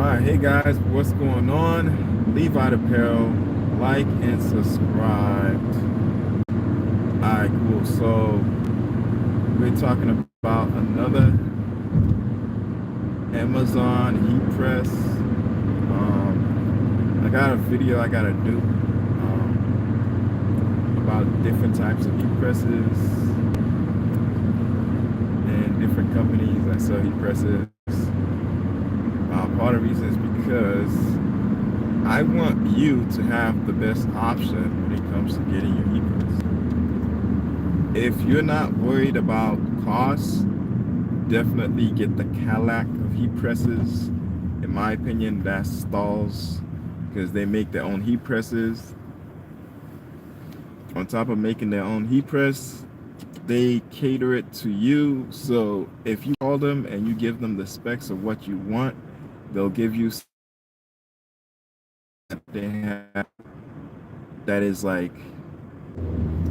Alright, hey guys, what's going on? Levi Apparel, like and subscribe. Alright, cool. So we're talking about another Amazon heat press. I got a video I gotta do about different types of heat presses and different companies that sell heat presses. Part of the reason is because I want you to have the best option when it comes to getting your heat press. If you're not worried about costs, definitely get the Cadillac of heat presses. In my opinion, that's stalls because they make their own heat presses. On top of making their own heat press, they cater it to you. So if you call them and you give them the specs of what you want, they'll give you that they have that is like,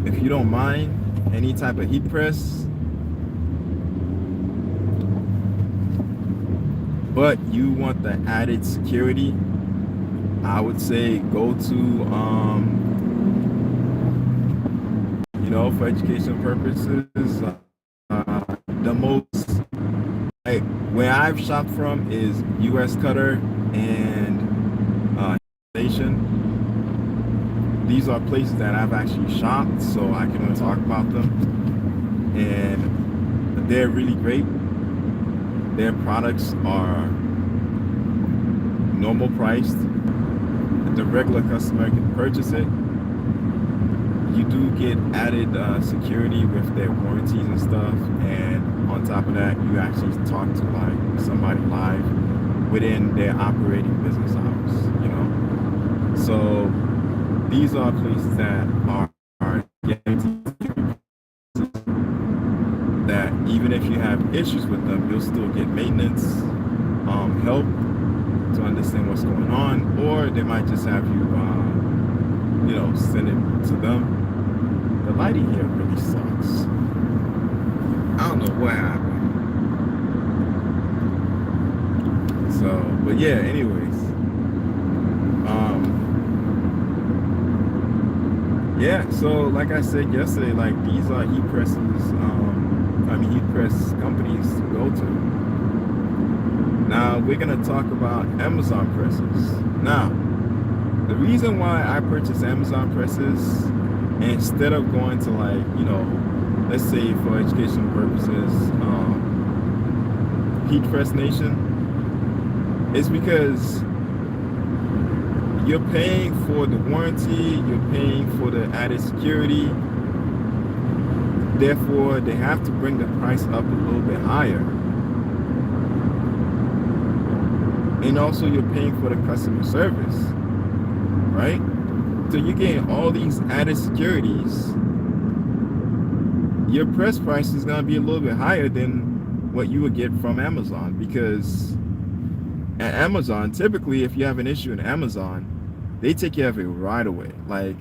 if you don't mind any type of heat press, but you want the added security, I would say go to for education purposes, the most where I've shopped from is US Cutter and Nation. These are places that I've actually shopped, so I can talk about them, and they're really great. Their products are normal priced. The regular customer can purchase it. You do get added security with their warranties and stuff, and on top of that, you actually talk to like somebody live within their operating business hours. So these are places that are guaranteed that even if you have issues with them, you'll still get maintenance help to understand what's going on, or they might just have you send it to them. The lighting here really sucks. I don't know what happened. So, but yeah, anyways. Yeah, so like I said yesterday, like these are heat presses, heat press companies to go to. Now, we're gonna talk about Amazon presses. Now, the reason why I purchase Amazon presses instead of going to let's say for educational purposes, Heat Press Nation, is because you're paying for the warranty, you're paying for the added security. Therefore, they have to bring the price up a little bit higher. And also you're paying for the customer service, right? So you're getting all these added securities. Your press price is going to be a little bit higher than what you would get from Amazon, because at Amazon, typically if you have an issue in Amazon, they take care of it right away. Like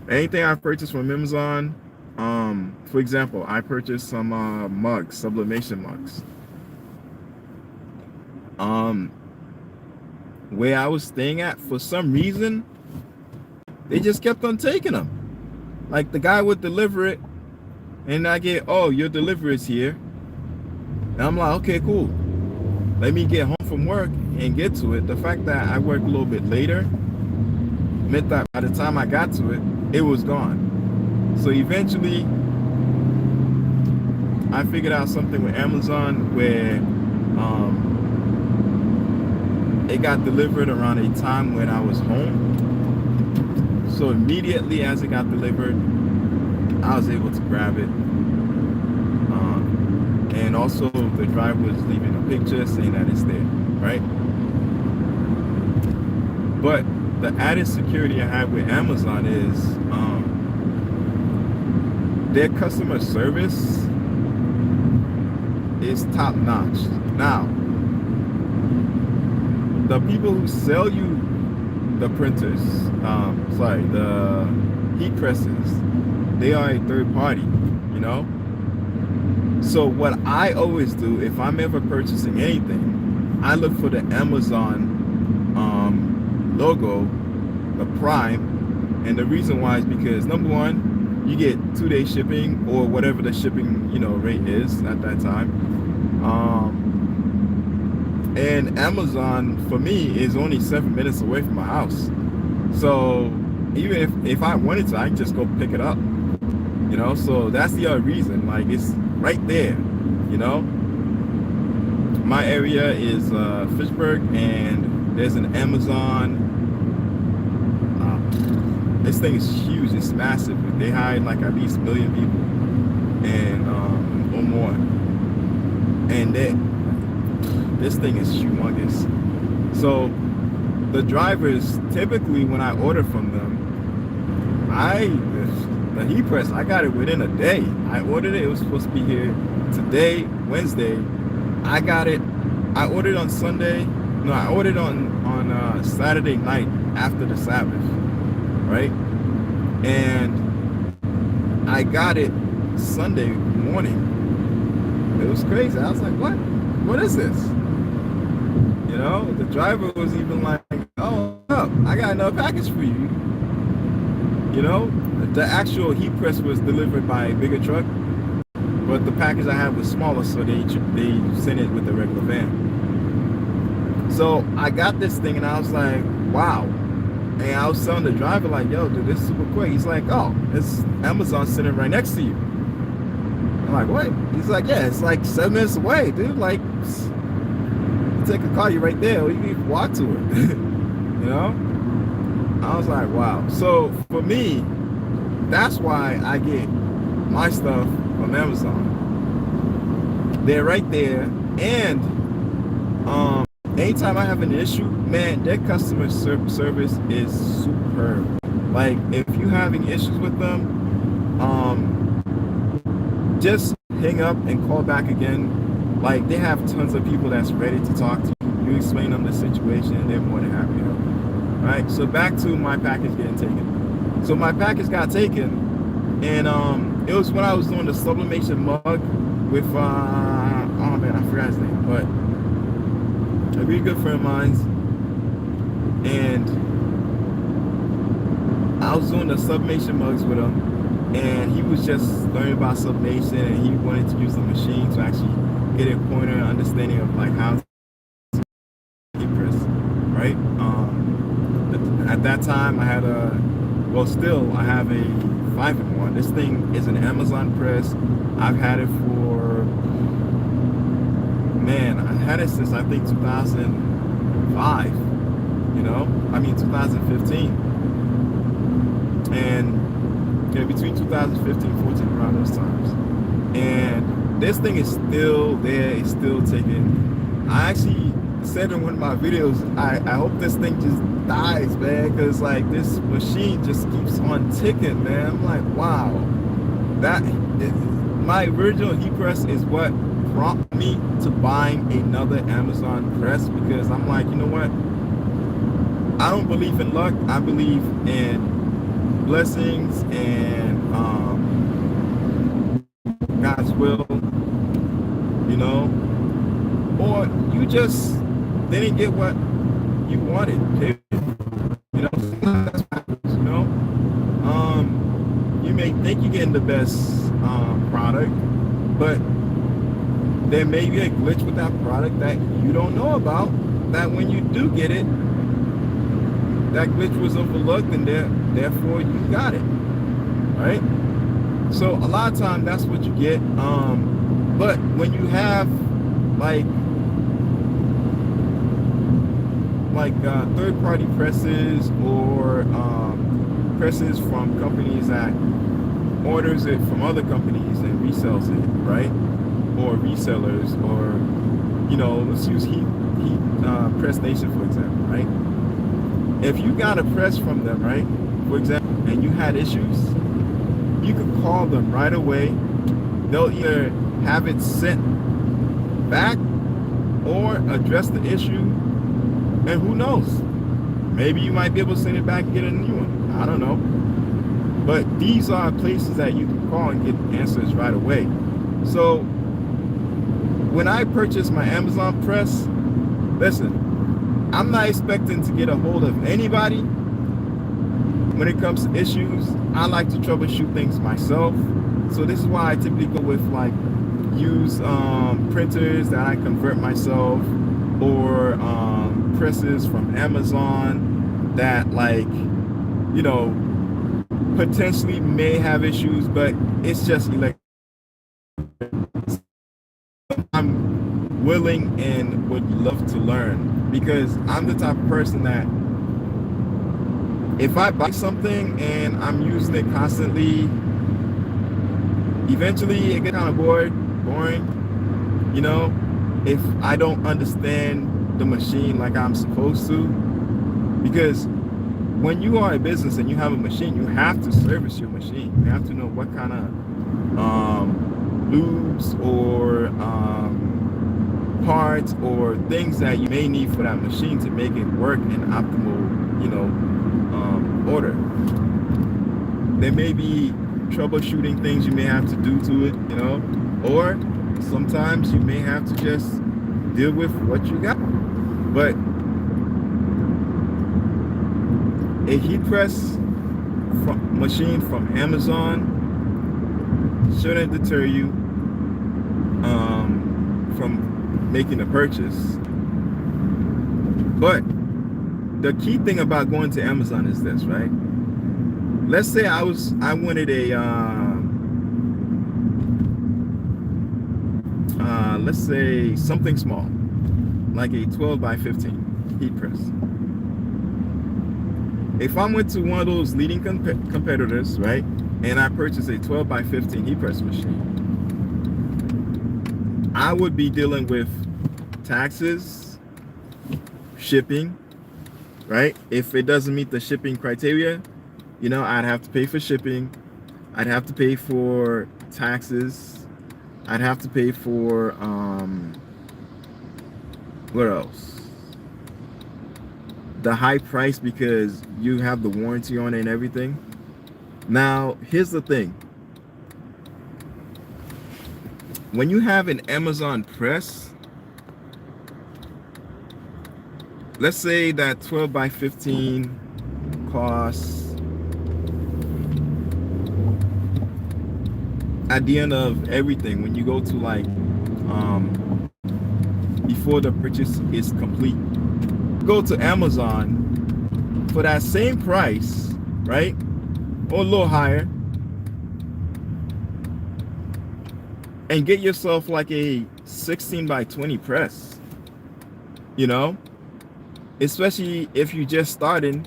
anything I've purchased from Amazon, for example, I purchased some mugs, sublimation mugs. Where I was staying at, for some reason, they just kept on taking them. Like the guy would deliver it, and I get, oh, your delivery is here. And I'm like, okay, cool. Let me get home from work and get to it. The fact that I worked a little bit later meant that by the time I got to it, it was gone. So eventually, I figured out something with Amazon where it got delivered around a time when I was home. So immediately as it got delivered, I was able to grab it. And also the driver was leaving a picture saying that it's there, right? But the added security I have with Amazon is their customer service is top notch. Now, the people who sell you the printers, the heat presses, they are a third party, So what I always do, if I'm ever purchasing anything, I look for the Amazon logo, the Prime, and the reason why is because number one, you get 2-day shipping or whatever the shipping rate is at that time. And Amazon for me is only 7 minutes away from my house, so even if I wanted to, I can just go pick it up. So that's the other reason. Like, it's right there. My area is Fitchburg, and there's an Amazon. This thing is huge. It's massive. They hire like at least 1 million people, and or more. And this thing is humongous. So the drivers, typically when I order from them, the heat press, I got it within a day. I ordered it. It was supposed to be here today, Wednesday. I got it. I ordered on Sunday. No, I ordered on Saturday night after the Sabbath, right? And I got it Sunday morning. It was crazy. I was like, what? What is this? The driver was even like, oh, I got another package for you. The actual heat press was delivered by a bigger truck, but the package I had was smaller, so they sent it with the regular van. So I got this thing, and I was like, wow. And I was telling the driver, like, yo, dude, this is super quick. He's like, oh, it's Amazon sitting right next to you. I'm like, what? He's like, yeah, it's like 7 minutes away, dude. Like, take a car, you're right there, or you can walk to it. I was like, wow. So for me, that's why I get my stuff from Amazon. They're right there, and anytime I have an issue, man, their customer service is superb. Like, if you're having issues with them, just hang up and call back again. Like, they have tons of people that's ready to talk to you. You explain them the situation, and they're more than happy to help you. Right? So back to my package getting taken. So my package got taken, and it was when I was doing the sublimation mug with oh man, I forgot his name, but a really good friend of mine, and I was doing the sublimation mugs with him, and he was just learning about sublimation, and he wanted to use the machine to actually get a pointer understanding of like how to heat press, right? At that time I had I have a 5-in-1. This thing is an Amazon press. I've had it for, man, I had it since I think 2005, 2015. And between 2015 and 14, around those times. And this thing is still there, it's still taking. I actually said in one of my videos, I hope this thing just dies, man, because like this machine just keeps on ticking, man. I'm like, wow. My original heat press is what prompted me to buying another Amazon press, because I'm like, you know what? I don't believe in luck. I believe in blessings and God's will, or you just didn't get what you wanted, that's happens, you may think you're getting the best product, but there may be a glitch with that product that you don't know about, that when you do get it, that glitch was overlooked, and therefore you got it, right? So a lot of times that's what you get. But when you have like third-party presses, or presses from companies that orders it from other companies and resells it, right? Or resellers, or let's use Heat Press Nation for example, right? If you got a press from them, right, for example, and you had issues, you could call them right away. They'll either have it sent back or address the issue, and who knows, maybe you might be able to send it back and get a new one. I don't know. But these are places that you can call and get answers right away. So when I purchased my Amazon press, Listen, I'm not expecting to get a hold of anybody when it comes to issues. I like to troubleshoot things myself. So this is why I typically go with like use printers that I convert myself, or presses from Amazon that, like, you know, potentially may have issues, but it's just I'm willing and would love to learn, because I'm the type of person that if I buy something and I'm using it constantly, eventually it gets kind of boring, you know, if I don't understand the machine like I'm supposed to. Because when you are a business and you have a machine, you have to service your machine. You have to know what kind of lubes or parts or things that you may need for that machine to make it work in optimal, you know, order. There may be troubleshooting things you may have to do to it, you know, or sometimes you may have to just deal with what you got. But a heat press machine from Amazon shouldn't deter you from making a purchase. But the key thing about going to Amazon is this, right? Let's say I wanted a let's say something small, like a 12 by 15 heat press. If I went to one of those leading competitors, right, and I purchased a 12 by 15 heat press machine, I would be dealing with taxes, shipping, right? If it doesn't meet the shipping criteria, you know, I'd have to pay for shipping. I'd have to pay for taxes. I'd have to pay for, what else? The high price, because you have the warranty on it and everything. Now, here's the thing. When you have an Amazon press, let's say that 12 by 15 costs, at the end of everything, when you go to like before the purchase is complete, go to Amazon for that same price, right, or a little higher, and get yourself like a 16 by 20 press, you know, especially if you're just starting.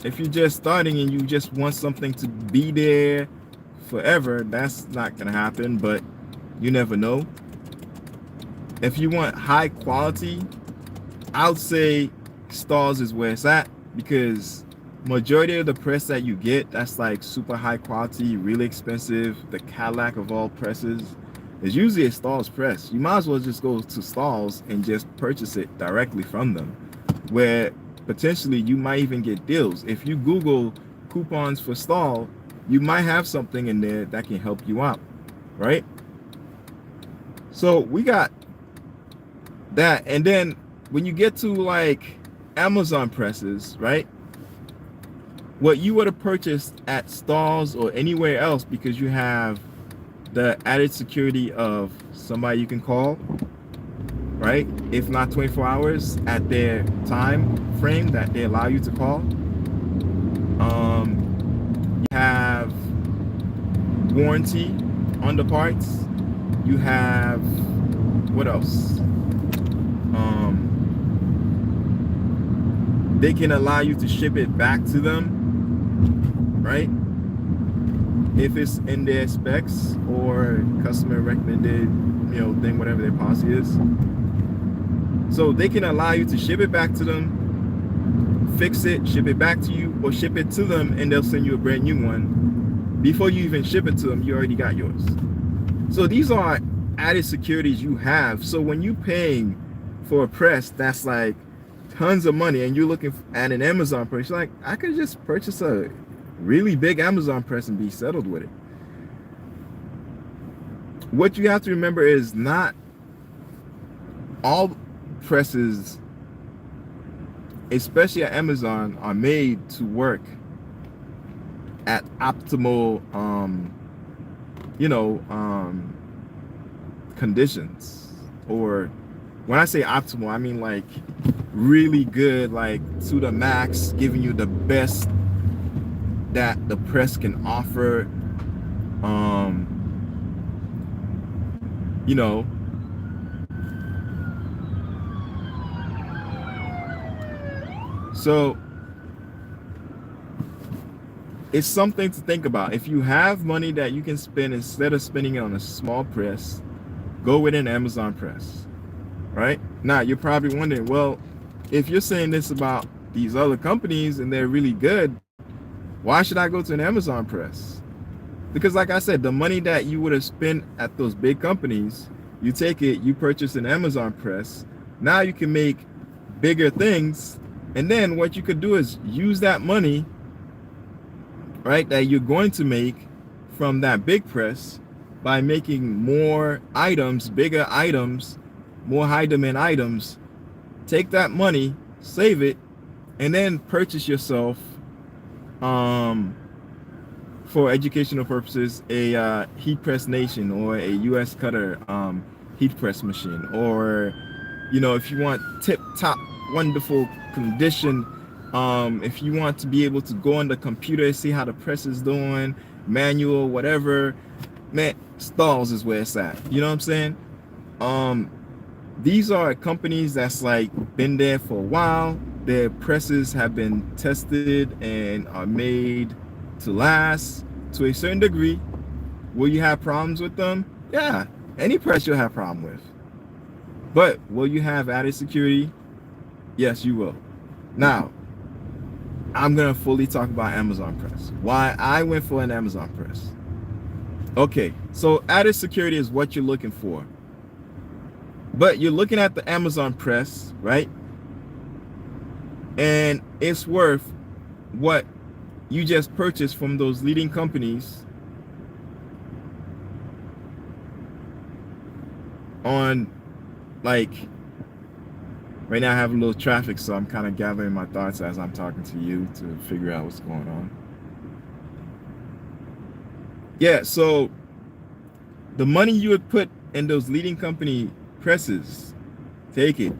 If you're just starting and you just want something to be there forever, that's not gonna happen, but you never know. If you want high quality, I would say Stars is where it's at, because majority of the press that you get that's like super high quality, really expensive, the Cadillac of all presses, is usually a Stars press. You might as well just go to Stars and just purchase it directly from them, where potentially you might even get deals. If you Google coupons for Stall, you might have something in there that can help you out, right? So we got that. And then when you get to like Amazon presses, right, what you would have purchased at Stalls or anywhere else, because you have the added security of somebody you can call, right, if not 24 hours at their time frame that they allow you to call. You have warranty on the parts. You have, what else? They can allow you to ship it back to them, right, if it's in their specs or customer recommended, you know, thing, whatever their policy is. So they can allow you to ship it back to them, fix it, ship it back to you, or ship it to them and they'll send you a brand new one. Before you even ship it to them, you already got yours. So these are added securities you have. So when you're paying for a press that's like tons of money and you're looking at an Amazon press, you're like, I could just purchase a really big Amazon press and be settled with it. What you have to remember is not all presses especially at Amazon, are made to work at optimal, you know, conditions. Or when I say optimal, I mean like really good, like to the max, giving you the best that the press can offer. You know, so it's something to think about. If you have money that you can spend, instead of spending it on a small press, go with an Amazon press, right? Now, you're probably wondering, well, if you're saying this about these other companies and they're really good, why should I go to an Amazon press? Because like I said, the money that you would have spent at those big companies, you take it, you purchase an Amazon press. Now you can make bigger things. And then what you could do is use that money, right, that you're going to make from that big press by making more items, bigger items, more high demand items. Take that money, save it, and then purchase yourself, for educational purposes, a heat press nation or a US cutter heat press machine. Or, you know, if you want tip top wonderful condition, if you want to be able to go on the computer, see how the press is doing, manual, whatever, man, Stalls is where it's at. You know what I'm saying? These are companies that's like been there for a while. Their presses have been tested and are made to last to a certain degree. Will you have problems with them? Yeah, any press you'll have problem with. But will you have added security? Yes, you will. Now, I'm gonna fully talk about Amazon press. Why I went for an Amazon press. Okay, so added security is what you're looking for. But you're looking at the Amazon press, right? And it's worth what you just purchased from those leading companies on, like, right now I have a little traffic, so I'm kind of gathering my thoughts as I'm talking to you to figure out what's going on. Yeah, so the money you would put in those leading company presses, take it,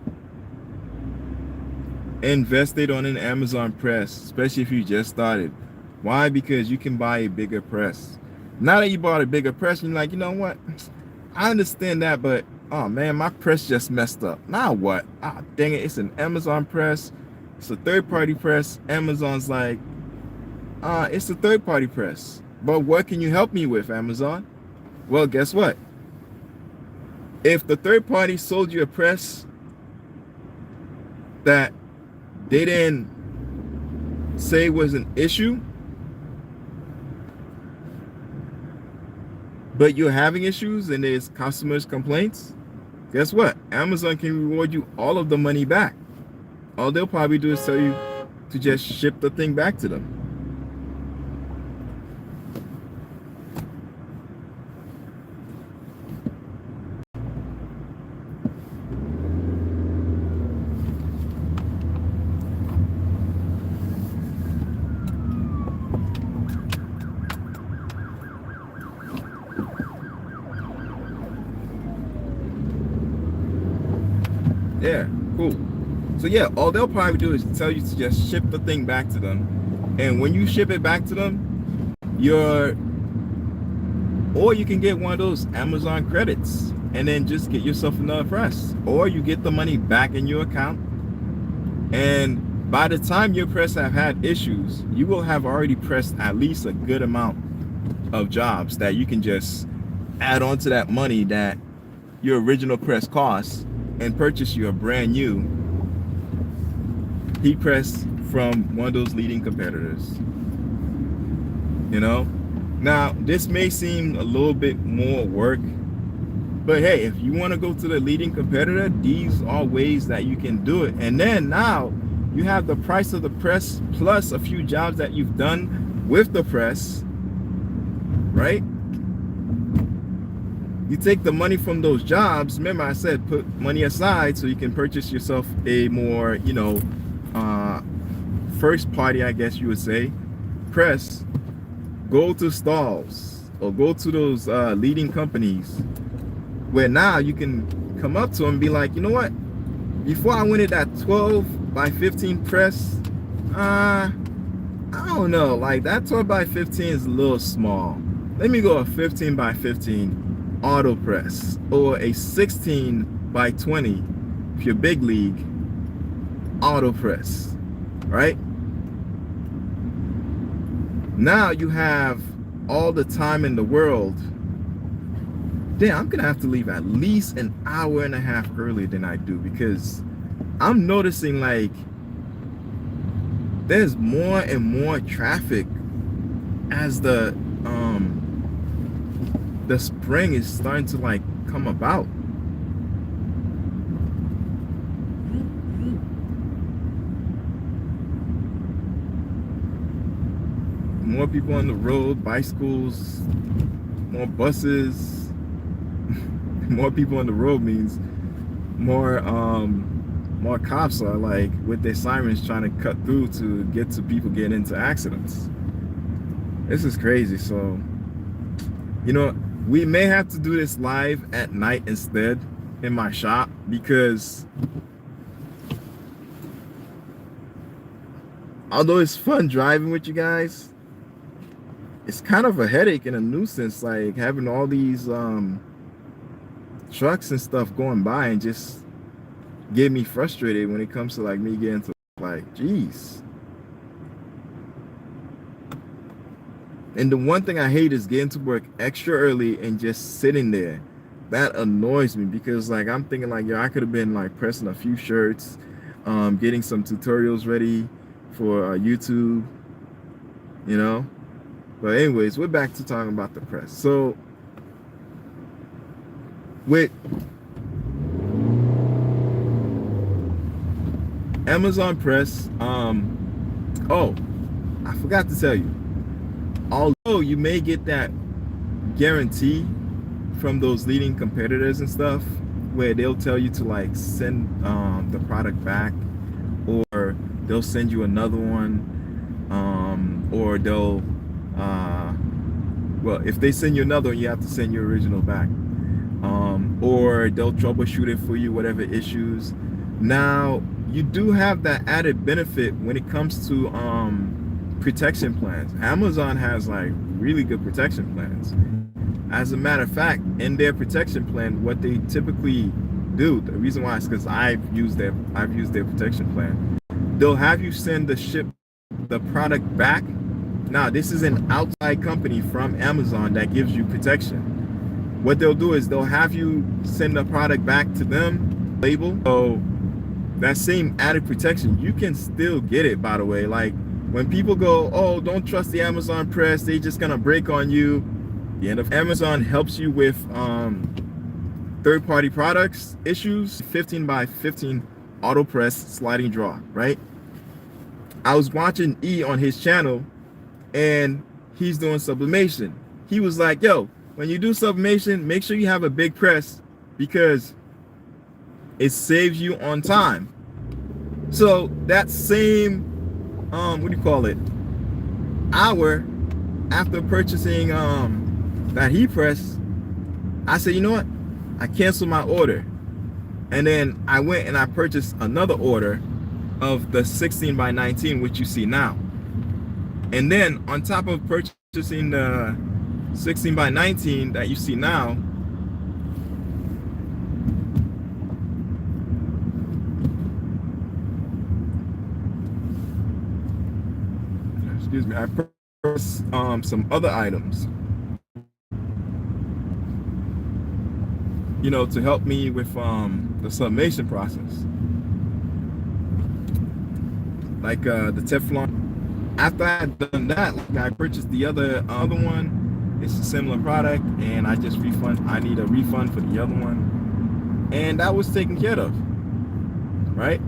invest it on an Amazon press, especially if you just started. Why? Because you can buy a bigger press. Now that you bought a bigger press, you're like, you know what? I understand that, but oh man, my press just messed up. Now what? Ah, dang it, it's an Amazon press. It's a third-party press. Amazon's like, it's a third-party press. But what can you help me with, Amazon? Well, guess what? If the third party sold you a press that they didn't say was an issue, but you're having issues and there's customers' complaints, guess what? Amazon can reward you all of the money back. All they'll probably do is tell you to just ship the thing back to them. Yeah, cool. So yeah, all they'll probably do is tell you to just ship the thing back to them. And when you ship it back to them, or you can get one of those Amazon credits and then just get yourself another press. Or you get the money back in your account. And by the time your press have had issues, you will have already pressed at least a good amount of jobs that you can just add on to that money that your original press costs and purchase you a brand new heat press from one of those leading competitors. You know, now this may seem a little bit more work, but hey, if you want to go to the leading competitor, these are ways that you can do it. And then now you have the price of the press plus a few jobs that you've done with the press, right? You take the money from those jobs. Remember I said put money aside so you can purchase yourself a more, you know, first party, I guess you would say, press, go to stalls or go to those leading companies where now you can come up to them and be like, you know what? Before I wanted that 12 by 15 press, I don't know, like that 12 by 15 is a little small. Let me go a 15 by 15 auto press or a 16 by 20 if you're big league auto press, right? Now you have all the time in the world. Damn, I'm gonna have to leave at least an hour and a half earlier than I do, because I'm noticing like there's more and more traffic as the spring is starting to like come about. More people on the road, bicycles, more buses. More people on the road means more cops are like with their sirens trying to cut through to get to people getting into accidents. This is crazy. So, you know, we may have to do this live at night instead in my shop, because although it's fun driving with you guys, it's kind of a headache and a nuisance, like having all these trucks and stuff going by and just get me frustrated when it comes to like me getting to like, geez. And the one thing I hate is getting to work extra early and just sitting there. That annoys me, because like I'm thinking like, yo, I could have been like pressing a few shirts, getting some tutorials ready for YouTube, you know. But anyways, we're back to talking about the press. So with Amazon Press, oh, I forgot to tell you, although you may get that guarantee from those leading competitors and stuff, where they'll tell you to like send the product back, or they'll send you another one, or they'll well, if they send you another one, you have to send your original back, or they'll troubleshoot it for you, whatever issues. Now you do have that added benefit when it comes to protection plans. Amazon has like really good protection plans. As a matter of fact, in their protection plan, what they typically do, the reason why is because I've used their protection plan. They'll have you send the product back. Now, this is an outside company from Amazon that gives you protection. What they'll do is they'll have you send the product back to them, label. So that same added protection, you can still get it, by the way. Like when people go, oh, don't trust the Amazon press, they just gonna break on you. The end of Amazon helps you with third-party products issues. 15 by 15 auto press sliding draw, right? I was watching E on his channel, and he's doing sublimation. He was like, yo, when you do sublimation, make sure you have a big press, because it saves you on time. So that same what do you call it, hour after purchasing that heat press, I said, you know what, I canceled my order, and then I went and I purchased another order of the 16 by 19, which you see now. And then on top of purchasing the 16 by 19 that you see now, excuse me, I purchased some other items, you know, to help me with the sublimation process, like the Teflon. After I had done that, like, I purchased the other one. It's a similar product, and I need a refund for the other one, and that was taken care of, right?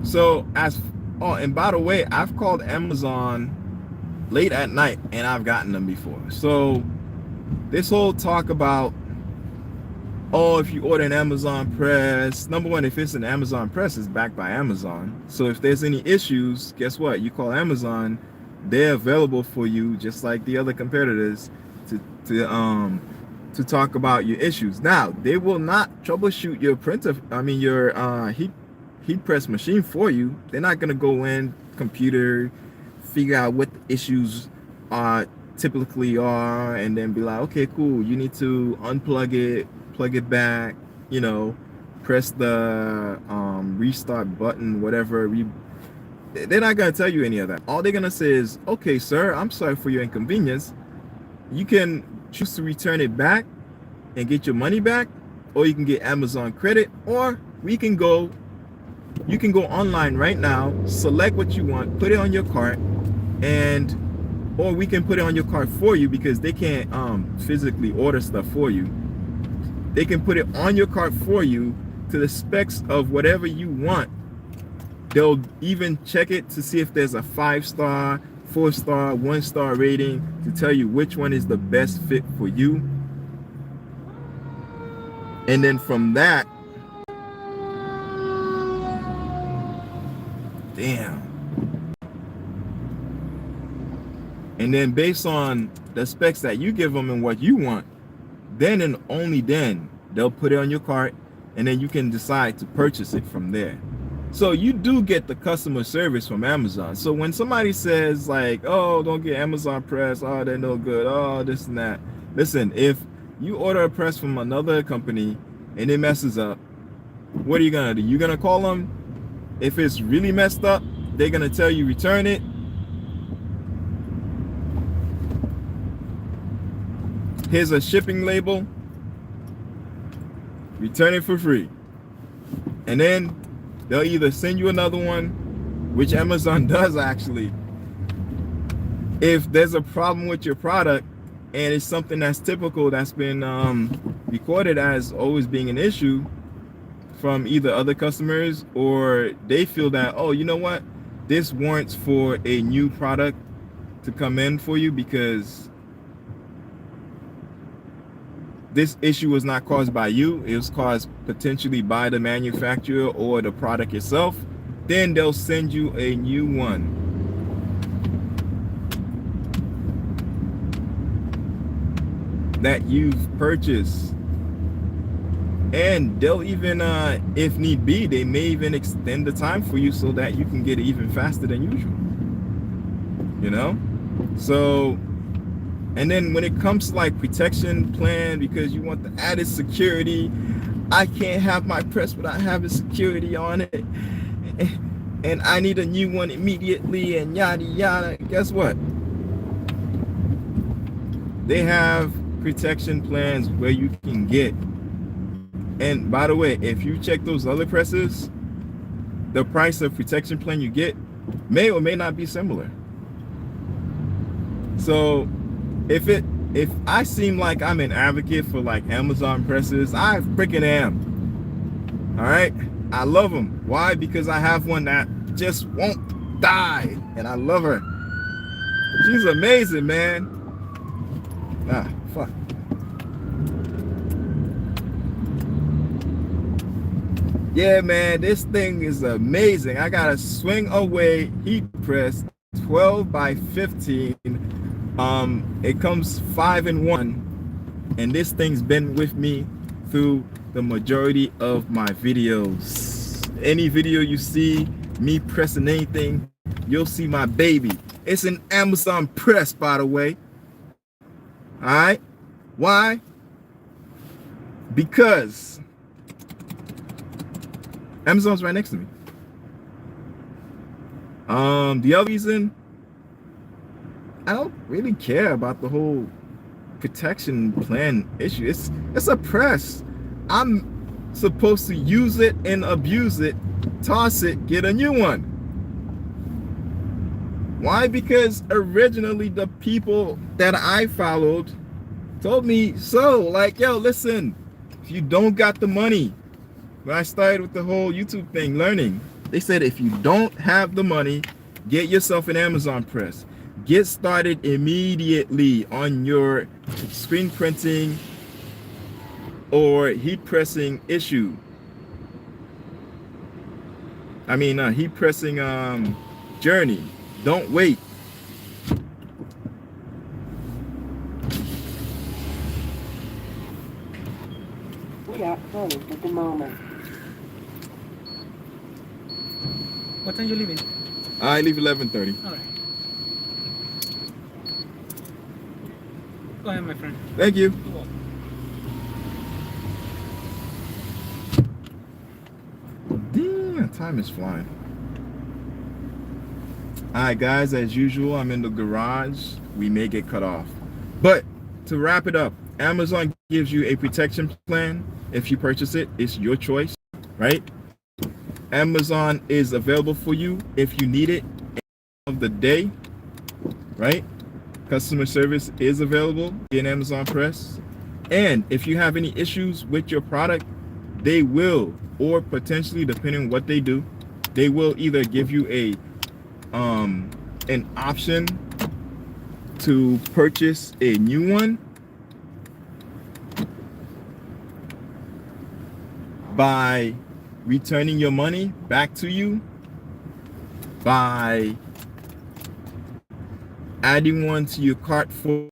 So and by the way, I've called Amazon late at night and I've gotten them before. So this whole talk about Oh, if you order an Amazon press, number one, if it's an Amazon press, it's backed by Amazon. So if there's any issues, guess what? You call Amazon, they're available for you, just like the other competitors, to to talk about your issues. Now, they will not troubleshoot your printer, your heat press machine for you. They're not gonna go in computer, figure out what the issues typically are, and then be like, okay, cool, you need to unplug it, plug it back, press the restart button, whatever. They're not gonna tell you any of that. All they're gonna say is, okay, sir, I'm sorry for your inconvenience. You can choose to return it back and get your money back, or you can get Amazon credit, or you can go online right now, select what you want, put it on your cart, or we can put it on your cart for you, because they can't physically order stuff for you. They can put it on your cart for you to the specs of whatever you want. They'll even check it to see if there's a 5-star, 4-star, 1-star rating to tell you which one is the best fit for you. And then from that, and then based on the specs that you give them and what you want, then and only then they'll put it on your cart, and then you can decide to purchase it from there. So you do get the customer service from Amazon. So when somebody says like, oh, don't get Amazon press, oh, they're no good, oh, this and that. Listen, if you order a press from another company and it messes up, what are you gonna do? You're gonna call them. If it's really messed up, they're gonna tell you return it. Here's a shipping label. Return it for free. And then they'll either send you another one, which Amazon does actually. If there's a problem with your product and it's something that's typical, that's been recorded as always being an issue from either other customers, or they feel that, oh, you know what, this warrants for a new product to come in for you because this issue was not caused by you, it was caused potentially by the manufacturer or the product itself, then they'll send you a new one. That you've purchased. And they'll even, if need be, they may even extend the time for you so that you can get it even faster than usual. So, and then when it comes to like protection plan, because you want the added security, I can't have my press without having security on it, and I need a new one immediately, and yada yada. Guess what? They have protection plans where you can get. And by the way, if you check those other presses, the price of protection plan you get may or may not be similar. So if I seem like I'm an advocate for like Amazon presses, I freaking am. All right, I love them. Why? Because I have one that just won't die, and I love her. She's amazing, man. Fuck. Yeah, man, this thing is amazing. I got a swing away heat press, 12 by 15. It comes 5-in-1, and this thing's been with me through the majority of my videos. Any video you see me pressing anything, you'll see my baby. It's an Amazon press, by the way. All right, why? Because Amazon's right next to me. The other reason, I don't really care about the whole protection plan issue. It's a press. I'm supposed to use it and abuse it, toss it, get a new one. Why? Because originally the people that I followed told me so. Like, yo, listen, if you don't got the money, when I started with the whole YouTube thing, learning, they said if you don't have the money, get yourself an Amazon press. Get started immediately on your screen printing or heat pressing issue. Heat pressing journey. Don't wait. We are closed at the moment. What time you leaving? I leave 11:30. All right. Go ahead, my friend. Thank you. You're welcome. Damn, time is flying. Alright guys, as usual, I'm in the garage. We may get cut off. But to wrap it up, Amazon gives you a protection plan. If you purchase it, it's your choice, right? Amazon is available for you if you need it of the day, right? Customer service is available in Amazon Press. And if you have any issues with your product, they will, or potentially, depending on what they do, they will either give you an option to purchase a new one by returning your money back to you, by adding one to your cart for